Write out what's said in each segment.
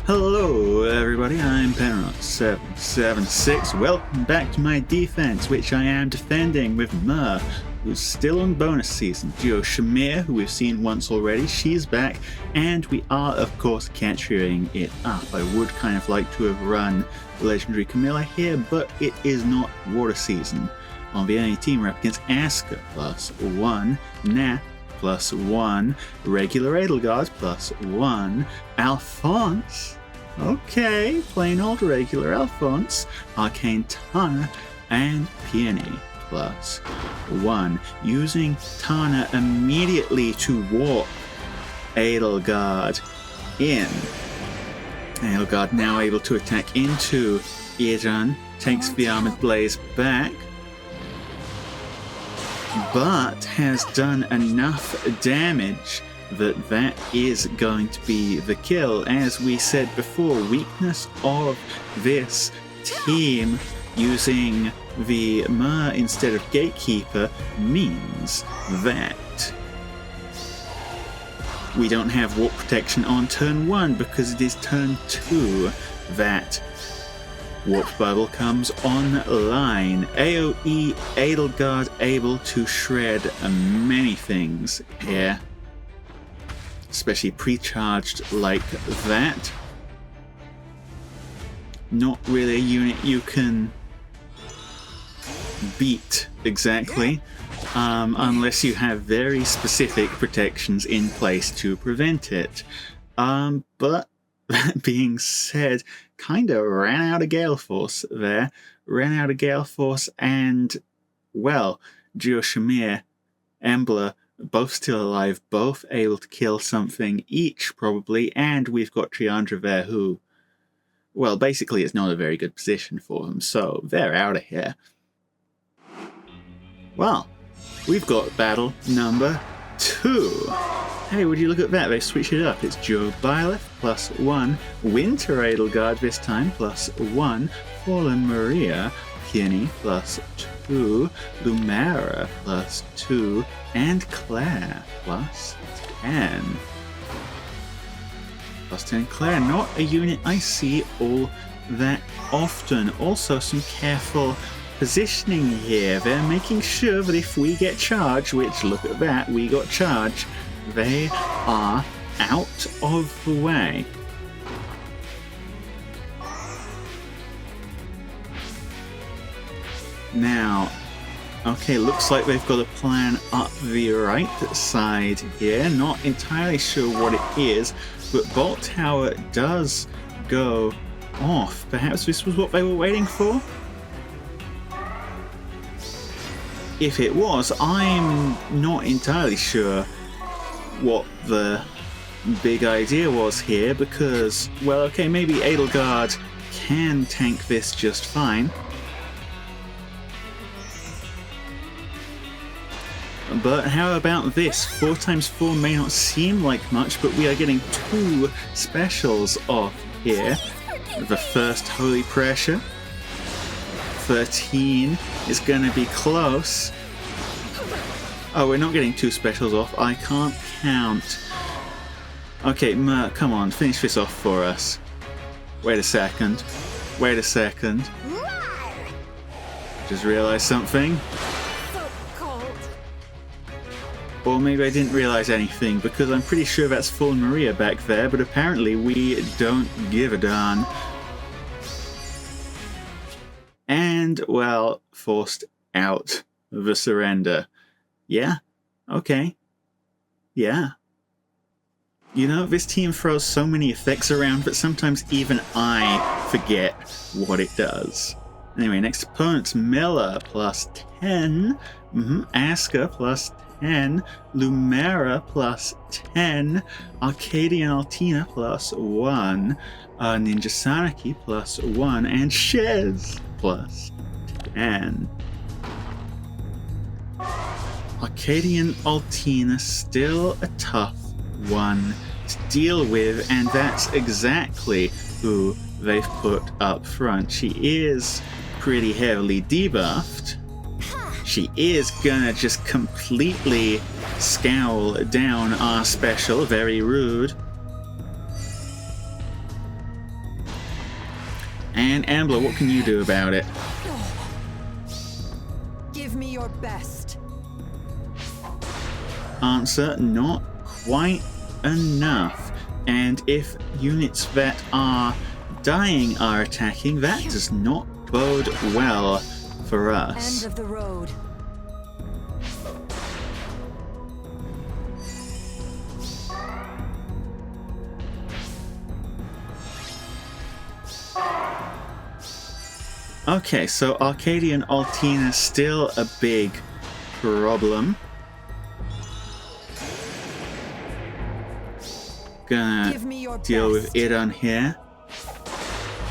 Hello everybody, I'm Penrod776. Welcome back to my defense, which I am defending with Marth, who's still on bonus season. Duo Shamir, who we've seen once already, she's back, and we are of course catching it up. I would kind of like to have run Legendary Camilla here, but it is not water season. On the enemy team, we're up against Asker, +1, Nat, +1, regular Edelgard, +1, Alphonse, okay, plain old regular Alphonse, Arcane Tana, and Peony, +1. Using Tana immediately to warp Edelgard in. Edelgard now able to attack into Edel, takes the Armored Blaze back, but has done enough damage that is going to be the kill. As we said before, weakness of this team using the Mer instead of Gatekeeper means that we don't have warp protection on turn 1 because it is turn 2 that Warp Bubble comes online. AoE Adelgard able to shred many things here, especially pre-charged like that. Not really a unit you can beat exactly, unless you have very specific protections in place to prevent it. But that being said, kinda ran out of Galeforce there. Ran out of Galeforce, and, well, Duo Shamir, Embla, both still alive, both able to kill something each, probably, and we've got Triandra there who, well, basically it's not a very good position for them, so they're out of here. Well, we've got battle number 2. Hey, would you look at that? They switched it up. It's Joe Byleth, +1. Winter Edelgard this time, +1. Fallen Maria, Peony, +2. Lumera, +2. And Claire, +10. +10. Claire, not a unit I see all that often. Also, some careful positioning here. They're making sure that if we get charged, which, look at that, we got charged, they are out of the way. Now, okay, looks like they've got a plan up the right side here. Not entirely sure what it is, but Bolt Tower does go off. Perhaps this was what they were waiting for? If it was, I'm not entirely sure what the big idea was here, because, well, okay, maybe Edelgard can tank this just fine. But how about this? 4x4 may not seem like much, but we are getting 2 specials off here. The first Holy Pressure. 13 is going to be close. Oh, we're not getting 2 specials off. I can't count. Okay, Mer, come on, finish this off for us. Wait a second. Wait a second. Just realised something. Or maybe I didn't realise anything, because I'm pretty sure that's Fallen Maria back there, but apparently we don't give a darn. And, well, forced out the surrender. Yeah? Okay. Yeah. You know, this team throws so many effects around that sometimes even I forget what it does. Anyway, next opponent's Miller, +10. Asker, +10. Lumera, +10. Arcadian Altina, +1. Ninja Sanaki, +1. And Shez, +10. Arcadian Altina, still a tough one to deal with, and that's exactly who they've put up front. She is pretty heavily debuffed. She is gonna just completely scowl down our special, very rude. And Ambler, what can you do about it? Give me your best. Answer, not quite enough. And if units that are dying are attacking, that does not bode well for us. End of the road. Okay, so Arcadian Altina still a big problem. Gonna deal with Edel here.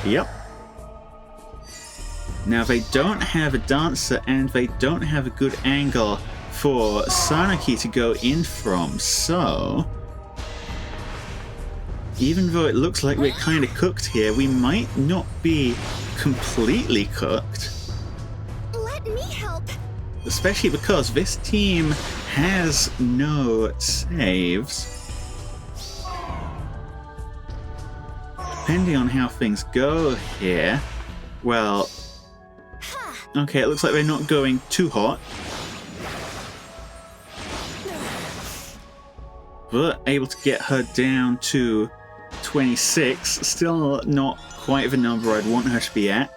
Yep. Now they don't have a dancer and they don't have a good angle for Sanaki to go in from, so even though it looks like we're kind of cooked here, we might not be completely cooked. Let me help. Especially because this team has no saves. Depending on how things go here, well, okay, it looks like they're not going too hot. But able to get her down to 26, still not quite the number I'd want her to be at,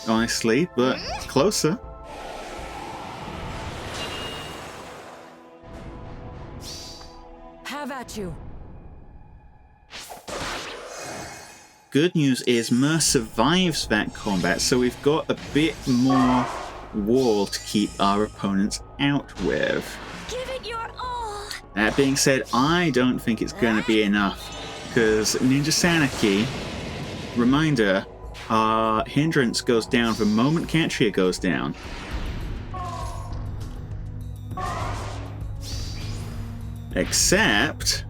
honestly, but closer. Have at you. Good news is Mer survives that combat, so we've got a bit more wall to keep our opponents out with. Give it your all. That being said, I don't think it's going to be enough, because Ninja Sanaki, reminder, our hindrance goes down the moment Catria goes down. Except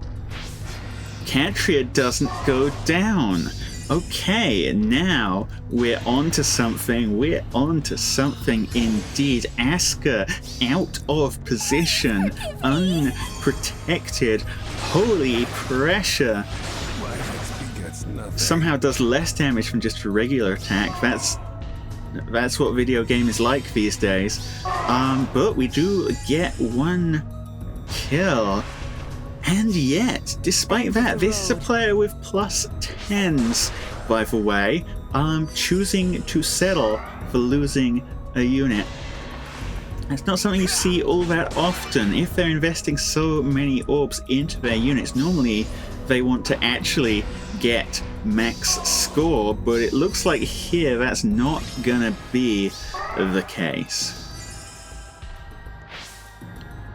Catria doesn't go down. Okay, now we're onto something. We're onto something indeed. Asker out of position, unprotected. Holy pressure. Somehow does less damage from just a regular attack. That's what video game is like these days. But we do get one kill. And yet, despite that, this is a player with plus 10s, by the way, choosing to settle for losing a unit. It's not something you see all that often. If they're investing so many orbs into their units, normally they want to actually get max score, but it looks like here that's not gonna be the case.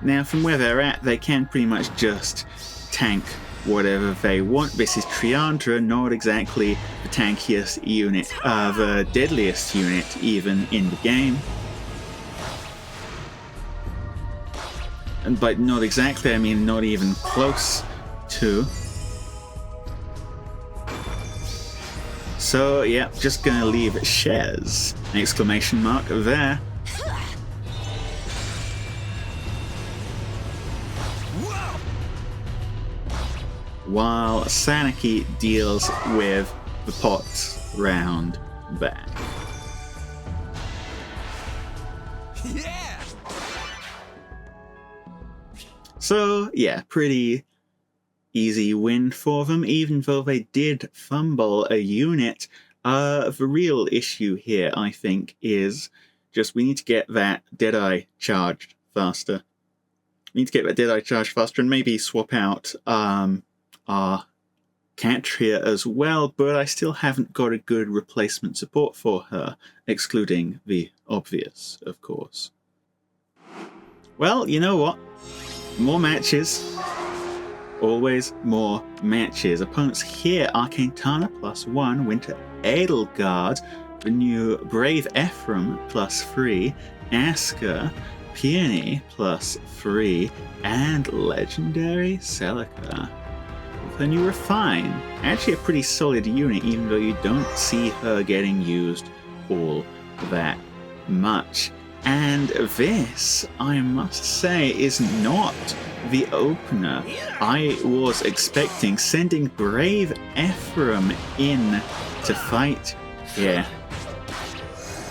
Now, from where they're at, they can pretty much just tank whatever they want. This is Triandra, not exactly the tankiest unit, the deadliest unit even in the game. And by not exactly, I mean not even close to. So, yeah, just gonna leave Shez, an exclamation mark there. While Sanaki deals with the pots round back. Yeah. So, yeah, pretty easy win for them, even though they did fumble a unit. The real issue here, I think, is just we need to get that Deadeye charged faster. We need to get that Deadeye charged faster and maybe swap out our Catria as well, but I still haven't got a good replacement support for her, excluding the obvious, of course. Well, you know what? More matches. Always more matches. Opponents here, Arcane Tana +1, Winter Edelgard, the new Brave Ephraim +3, Asker, Peony +3, and Legendary Celica. The new Refine. Actually a pretty solid unit, even though you don't see her getting used all that much. And this, I must say, is not the opener I was expecting. Sending Brave Ephraim in to fight here.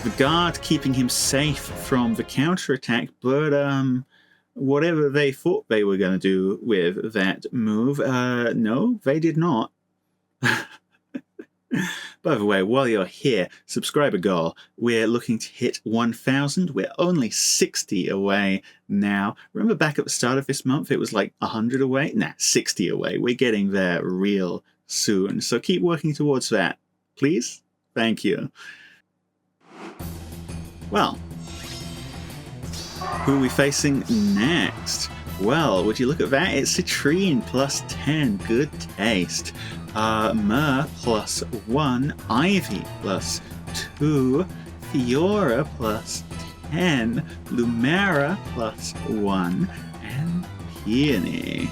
The guard keeping him safe from the counterattack, but whatever they thought they were going to do with that move, no, they did not. By the way, while you're here, subscriber goal. We're looking to hit 1,000. We're only 60 away now. Remember back at the start of this month, it was like 100 away? Nah, 60 away. We're getting there real soon. So keep working towards that, please. Thank you. Well, who are we facing next? Well, would you look at that? It's Citrinne plus 10. Good taste. Myr plus 1. Ivy plus 2. Fiora plus 10. Lumera plus 1. And Peony.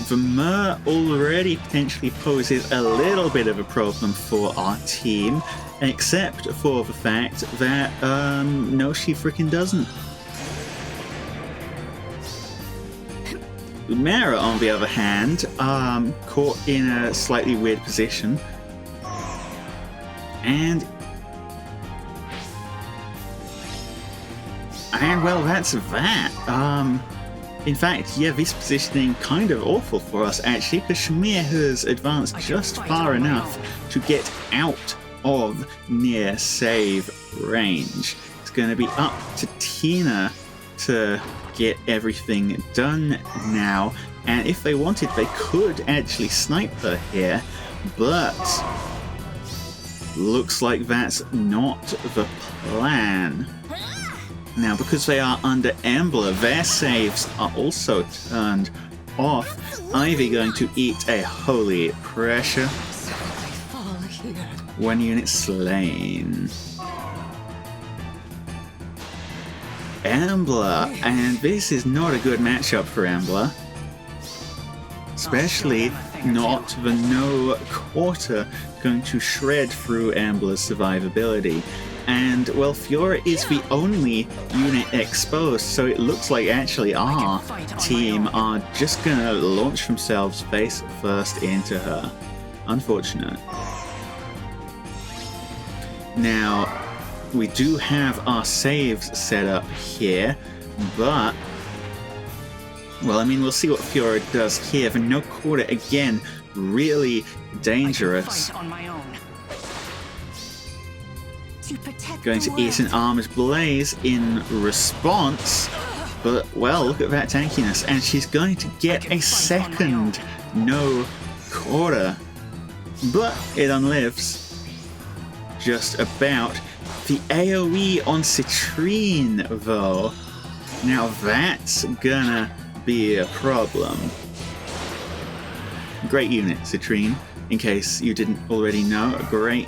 The Myr already potentially poses a little bit of a problem for our team, except for the fact that, no, she freaking doesn't. Lumera, on the other hand, caught in a slightly weird position. And well, that's that. In fact, yeah, this positioning kind of awful for us, actually, because Shamir has advanced just far enough to get out of near save range. It's going to be up to Tina to get everything done now, and if they wanted, they could actually snipe her here, but looks like that's not the plan. Now, because they are under Embler, their saves are also turned off. Ivy going to eat a holy pressure. 1 unit slain. Embler, and this is not a good matchup for Embler. Especially not the no quarter going to shred through Embler's survivability. And, well, Fiora is the only unit exposed, so it looks like actually our team are just gonna launch themselves face first into her. Unfortunate. Now, we do have our saves set up here, but, well, I mean, we'll see what Fiora does here. The no quarter, again, really dangerous. Going to eat an Armor's Blaze in response, but, well, look at that tankiness, and she's going to get a second no quarter, but it unlives just about. The AoE on Citrinne, though, now that's gonna be a problem. Great unit, Citrinne, in case you didn't already know. A great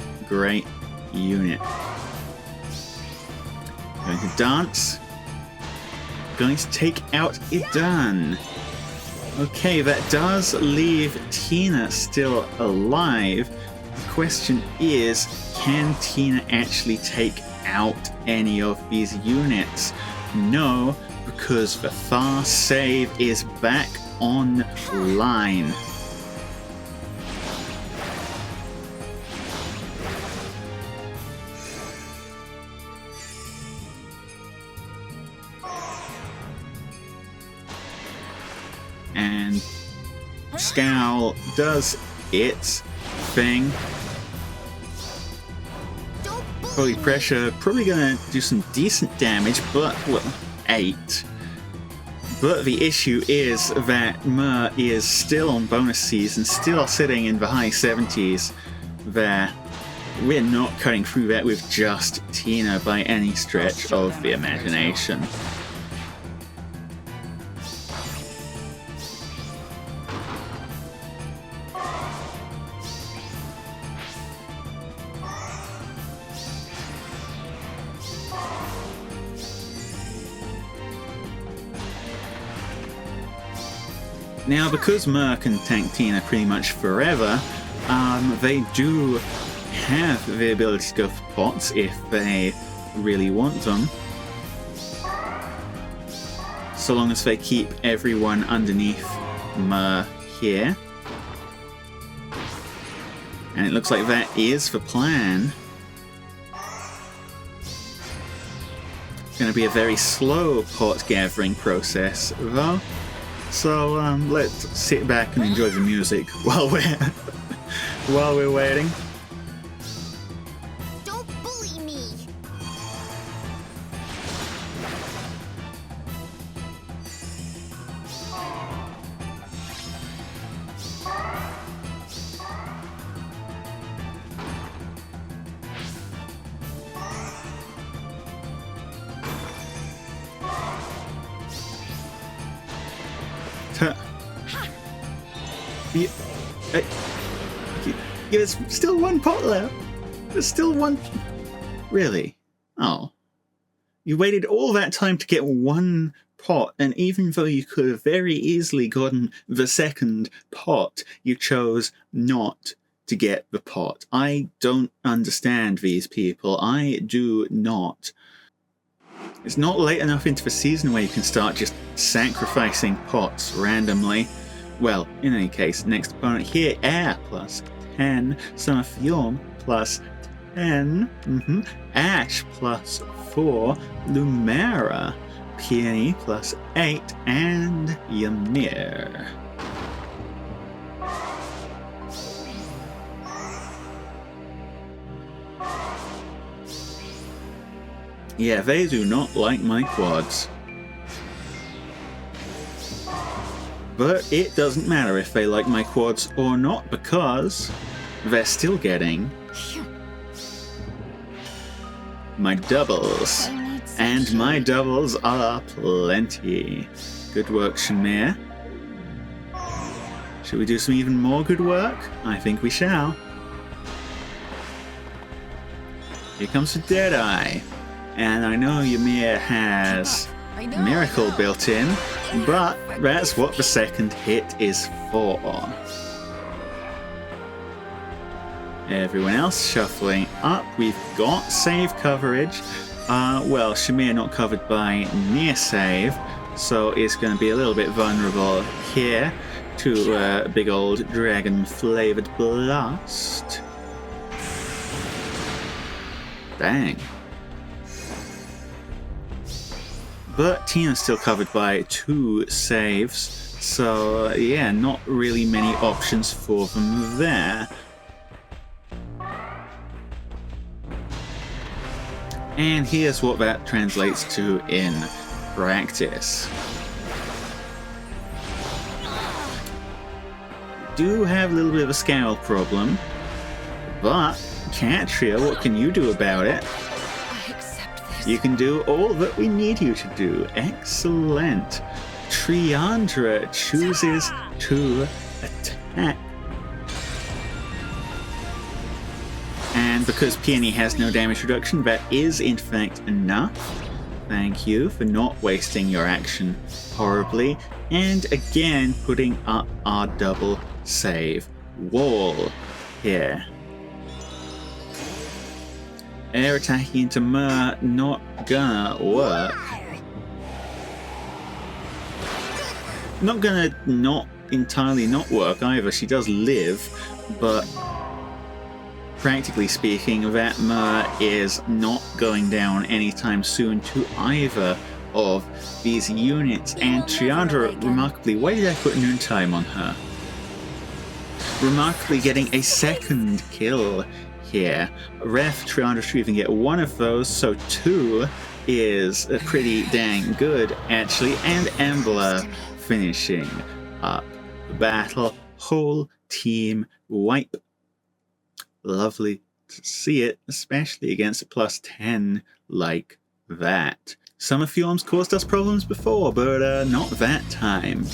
unit. Going to dance. Going to take out Idan. Okay, that does leave Tina still alive. The question is, can Tina actually take out any of these units? No, because the fast save is back online. And Scowl does its thing. Holy pressure, probably gonna do some decent damage, but, well, 8. But the issue is that Myr is still on bonus season, still sitting in the high 70s there. We're not cutting through that with just Tina by any stretch of the imagination. Now, because Myr can tank Tina pretty much forever, they do have the ability to go for pots if they really want them. So long as they keep everyone underneath Myr here. And it looks like that is the plan. It's going to be a very slow pot gathering process, though. So let's sit back and enjoy the music while we're waiting. Don't bully me. There's still one pot left. There's still one. Really? Oh. You waited all that time to get one pot, and even though you could have very easily gotten the second pot, you chose not to get the pot. I don't understand these people. I do not. It's not late enough into the season where you can start just sacrificing pots randomly. Well, in any case, next opponent here, Air plus 10, Son of Fjorm plus 10, Ash plus 4, Lumera, Peony plus 8, and Ymir. Yeah, they do not like my quads. But it doesn't matter if they like my quads or not, because they're still getting my doubles. And my doubles are plenty. Good work, Shamir. Should we do some even more good work? I think we shall. Here comes the Deadeye. And I know Ymir has Miracle built in, but that's what the second hit is for. Everyone else shuffling up. We've got save coverage. Well, Shamir not covered by near save, so it's going to be a little bit vulnerable here to a big old dragon flavored blast. Bang. But Tina's still covered by 2 saves, so yeah, not really many options for them there. And here's what that translates to in practice. Do have a little bit of a scale problem, but Catria, what can you do about it? You can do all that we need you to do. Excellent. Triandra chooses to attack. And because Peony has no damage reduction, that is in fact enough. Thank you for not wasting your action horribly. And again, putting up our double save wall here. Air attacking into Mer, not gonna work. Not gonna not entirely not work either. She does live, but practically speaking, that Mer is not going down anytime soon to either of these units. And Triandra, remarkably, why did I put noon time on her? Remarkably getting a second kill here. Ref Triandra should even get one of those, so 2 is pretty dang good actually. And Embla finishing up the battle. Whole team wipe. Lovely to see it, especially against a +10 like that. Some of Fjorm's caused us problems before, but not that time.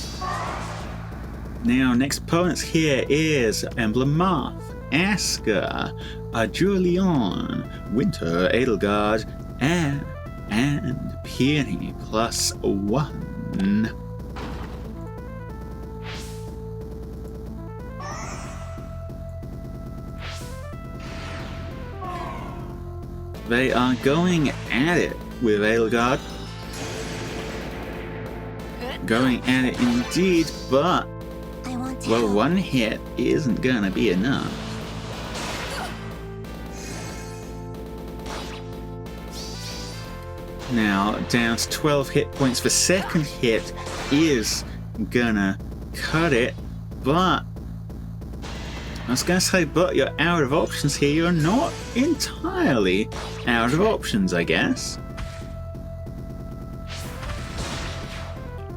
Now, next opponents here is Emblem Marth, Asker, Julian, Winter, Edelgard, and Peony +1. They are going at it with Edelgard. Going at it indeed, but well, one hit isn't gonna be enough. Now down to 12 hit points. The second hit is gonna cut it, but I was gonna say, but you're out of options here. You're not entirely out of options, I guess.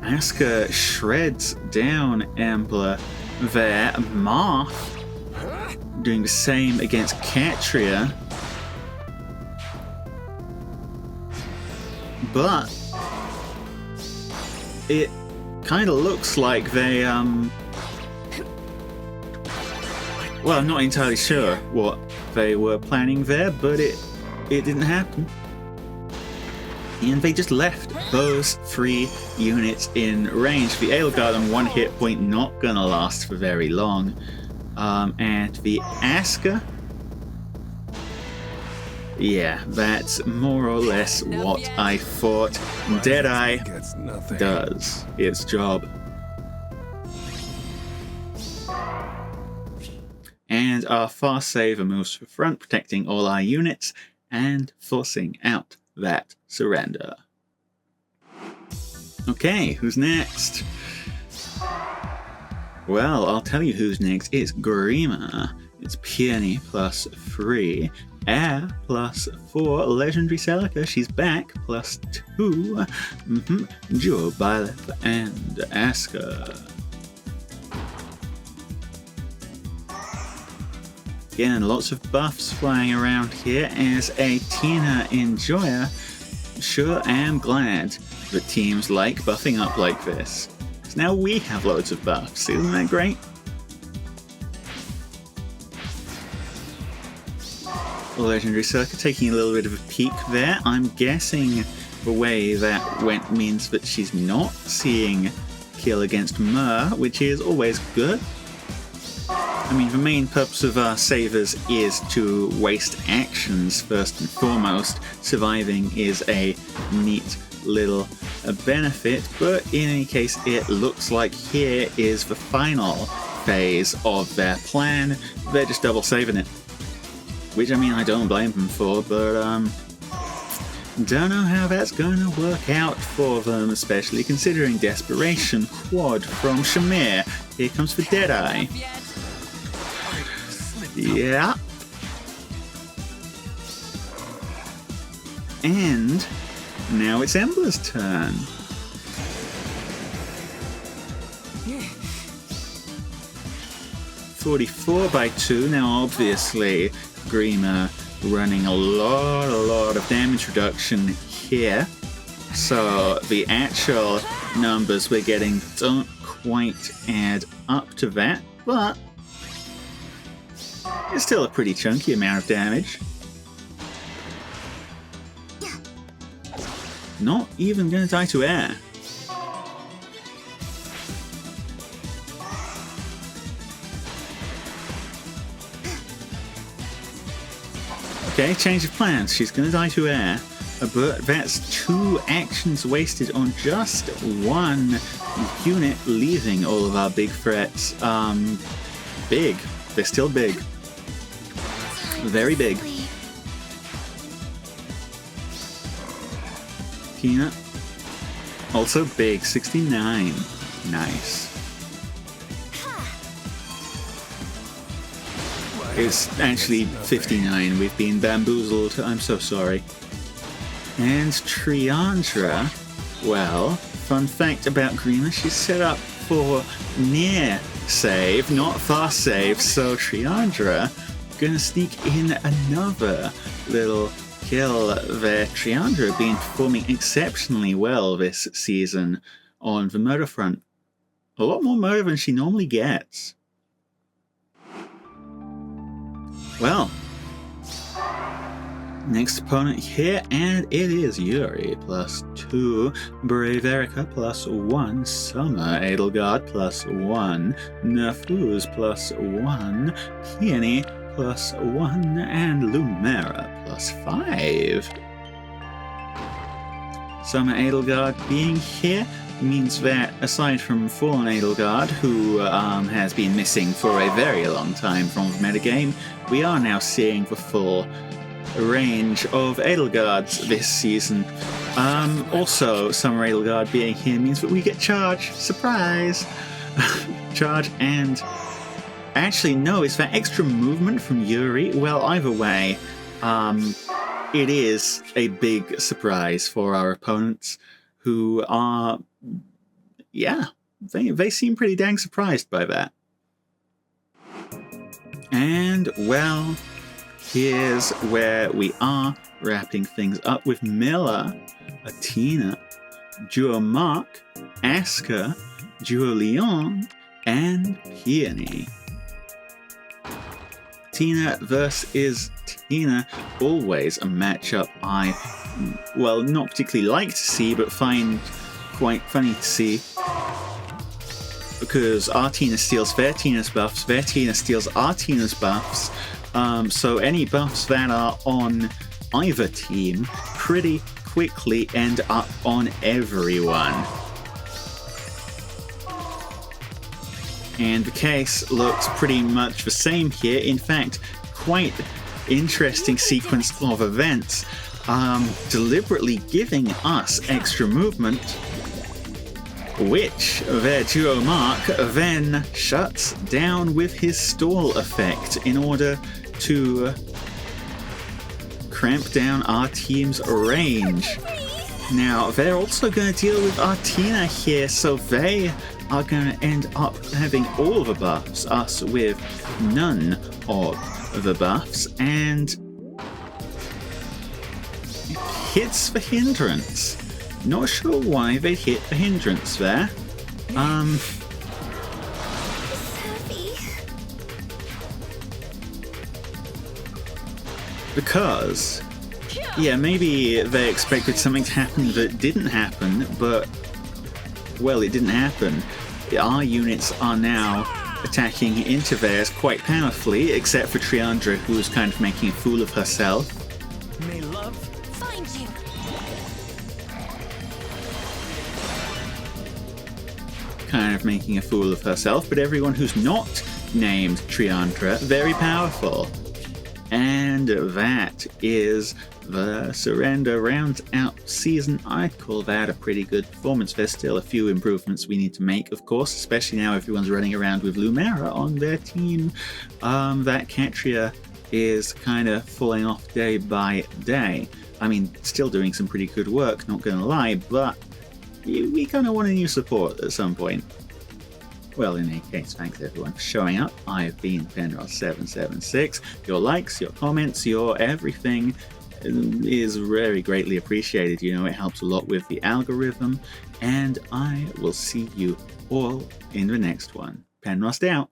Asuka shreds down Embla there. Marth doing the same against Catria. But it kind of looks like they, well, I'm not entirely sure what they were planning there, but it didn't happen. And they just left those 3 units in range. The Edelgard on 1 hit point, not gonna last for very long. And the Asuka, yeah, that's more or less what I thought. Deadeye does its job. And our fast saver moves to the front, protecting all our units and forcing out that surrender. Okay, who's next? Well, I'll tell you who's next. It's Grima. It's Peony plus 3. Air plus 4. Legendary Celica, she's back, plus 2. Duel, Byleth, and Asuka. Again, lots of buffs flying around here as a Tina enjoyer. Sure am glad that teams like buffing up like this. So now we have loads of buffs, isn't that great? Legendary Circuit taking a little bit of a peek there. I'm guessing the way that went means that she's not seeing kill against Myr, which is always good. I mean, the main purpose of our savers is to waste actions first and foremost. Surviving is a neat little benefit, but in any case, it looks like here is the final phase of their plan. They're just double saving it. Which, I mean, I don't blame them for, but, don't know how that's going to work out for them, especially considering Desperation quad from Shamir. Here comes the Deadeye. Yeah. And now it's Embla's turn. Yeah. 44 by 2. Now, obviously, Grima running a lot of damage reduction here. So the actual numbers we're getting don't quite add up to that, but it's still a pretty chunky amount of damage. Not even gonna die to air. Okay, change of plans. She's gonna die to air, but that's 2 actions wasted on just 1 unit, leaving all of our big threats big. They're still big. Very big. Tina, also big, 69. Nice. It's actually 59. We've been bamboozled. I'm so sorry. And Triandra, well, fun fact about Grima, she's set up for near save, not fast save, so Triandra gonna sneak in another little kill there. Triandra been performing exceptionally well this season on the murder front. A lot more murder than she normally gets. Well, next opponent here, and it is Yuri plus 2, Brave Erica plus 1, Summer Edelgard plus 1, Nafuz plus 1, Peony plus 1, and Lumera plus 5. Summer Edelgard being here means that, aside from Fallen Edelgard, who has been missing for a very long time from the metagame, we are now seeing the full range of Edelgards this season. Also, Summer Edelgard being here means that we get charge. Surprise! Charge and... Actually, no, it's that extra movement from Yuri. Well, either way, it is a big surprise for our opponents, who are... Yeah, they seem pretty dang surprised by that. And, well, here's where we are, wrapping things up with Miller, Altina, Duo Mark, Asker, Duo Leon, and Peony. Tina versus Tina, always a matchup I, well, not particularly like to see, but find quite funny to see. Because our Tina steals their Tina's buffs, their Tina steals our Tina's buffs, so any buffs that are on either team pretty quickly end up on everyone. And the case looks pretty much the same here. In fact, quite interesting sequence of events, deliberately giving us extra movement, which their Duo Mark then shuts down with his stall effect in order to cramp down our team's range. Now, they're also going to deal with Arcadian here, so they are going to end up having all the buffs, us with none of the buffs, and hits the hindrance. Not sure why they hit the hindrance there. Because, yeah, maybe they expected something to happen that didn't happen, but, well, it didn't happen. Our units are now attacking into theirs quite powerfully, except for Triandra, who's kind of making a fool of herself. May love Find you. Kind of making a fool of herself, but everyone who's not named Triandra, very powerful. And that is the surrender rounds out season. I'd call that a pretty good performance. There's still a few improvements we need to make, of course, especially now everyone's running around with Lumera on their team. That Catria is kind of falling off day by day. I mean, still doing some pretty good work, not gonna lie, but we kind of want a new support at some point. Well, in any case, thanks everyone for showing up. I've been Penrose776. Your likes, your comments, your everything is very greatly appreciated. You know, it helps a lot with the algorithm. And I will see you all in the next one. Penrose out.